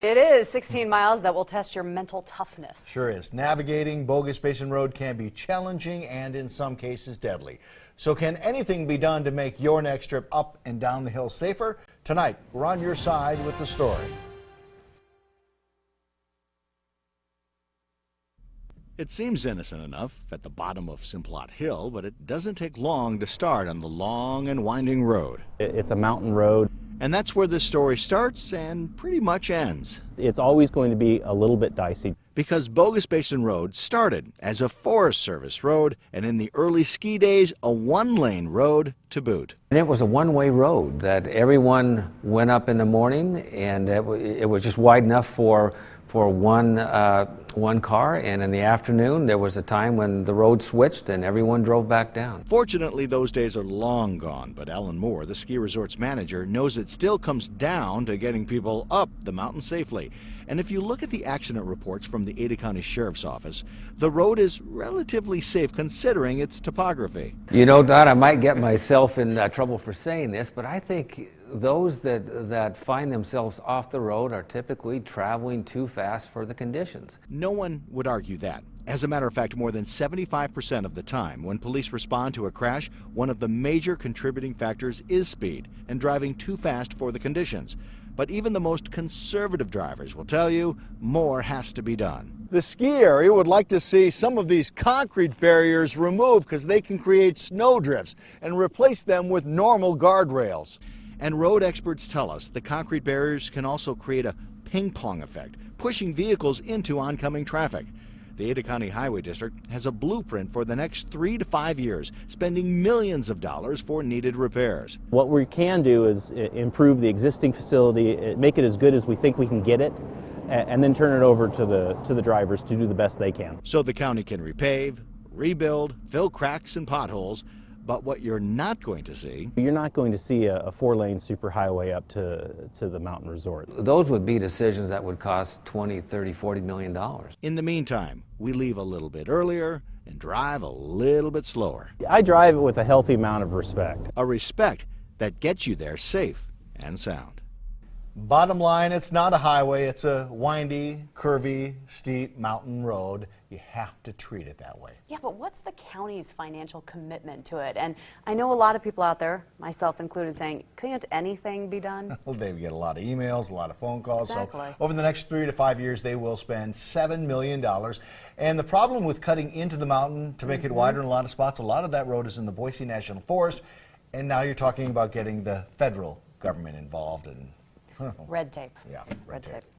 It is 16 miles that will test your mental toughness. Sure is. Navigating Bogus Basin Road can be challenging and in some cases deadly. So can anything be done to make your next trip up and down the hill safer? Tonight, we're on your side with the story. It seems innocent enough at the bottom of Simplot Hill, but it doesn't take long to start on the long and winding road. It's a mountain road. And that's where this story starts and pretty much ends. It's always going to be a little bit dicey. Because Bogus Basin Road started as a Forest Service road, and in the early ski days, a one-lane road to boot. And it was a one-way road that everyone went up in the morning, and it was just wide enough for one car, and in the afternoon there was a time when the road switched and everyone drove back down. Fortunately, those days are long gone, but Alan Moore, the ski resort's manager, knows it still comes down to getting people up the mountain safely. And if you look at the accident reports from the Ada County Sheriff's Office, the road is relatively safe considering its topography. You know, Don, I might get myself in trouble for saying this, but I think those that find themselves off the road are typically traveling too fast for the conditions. No one would argue that. As a matter of fact, more than 75% of the time when police respond to a crash, one of the major contributing factors is speed and driving too fast for the conditions. But even the most conservative drivers will tell you more has to be done. The ski area would like to see some of these concrete barriers removed because they can create snow drifts, and replace them with normal guardrails. And road experts tell us the concrete barriers can also create a ping-pong effect, pushing vehicles into oncoming traffic. The Ada County Highway District has a blueprint for the next 3 to 5 years, spending millions of dollars for needed repairs. What we can do is improve the existing facility, make it as good as we think we can get it, and then turn it over to the drivers to do the best they can. So the county can repave, rebuild, fill cracks and potholes. But what you're not going to see... You're not going to see a 4-lane superhighway up to the mountain resort. Those would be decisions that would cost $20, $30, $40 million. In the meantime, we leave a little bit earlier and drive a little bit slower. I drive with a healthy amount of respect. A respect that gets you there safe and sound. Bottom line, it's not a highway. It's a windy, curvy, steep mountain road. You have to treat it that way. Yeah, but what's the county's financial commitment to it? And I know a lot of people out there, myself included, saying, can't anything be done? They get a lot of emails, a lot of phone calls. Exactly. So over the next 3 to 5 years, they will spend $7 million. And the problem with cutting into the mountain to make it wider in a lot of spots, a lot of that road is in the Boise National Forest. And now you're talking about getting the federal government involved in red tape. Yeah, red tape.